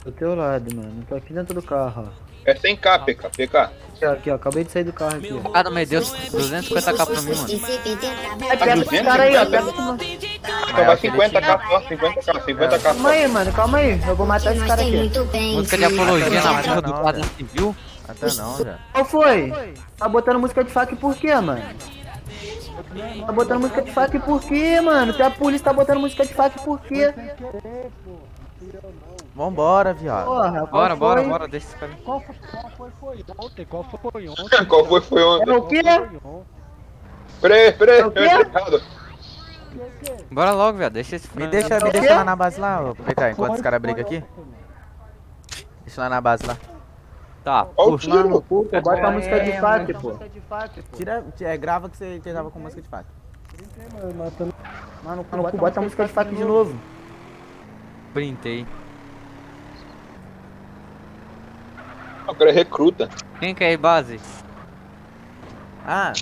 Do teu lado, mano. Tô aqui dentro do carro, ó. É 100k, PK, PK. Aqui, ó. Acabei de sair do carro aqui, ó. Ah, meu Deus, 250k pra mim, mano. Aí Tá pega esse cara aí, ó. Pega esse mano. Então vai 50k só, 50k, 50k Calma só. aí, mano. Calma aí. Eu vou matar esse cara aqui. Música de apologia na porra do não, Guarda velho. Civil. Até não, já. Qual foi? Tá botando música de faca por quê, mano? Tá botando música de faca por quê, mano? Se a polícia tá botando música de faca por quê? Vambora, viado. Porra, Bora, qual bora, foi? bora, deixa esse cara. Qual foi ontem? Qual foi ontem? Qual foi É ontem? o quê? Peraí, É o quê? eu entrei errado. Bora logo, viado, deixa esse Me frango. deixa lá na base lá, ô, PK, enquanto os caras brigam aqui. Deixa lá na base lá. Tá, Ó o puxa. Mano, tiro. pô, bota a música de faca, pô. Grava que você tava com música de faca. Mano, bota a música de faca de novo. Printei. O cara é recruta. Quem quer ir base? Ah,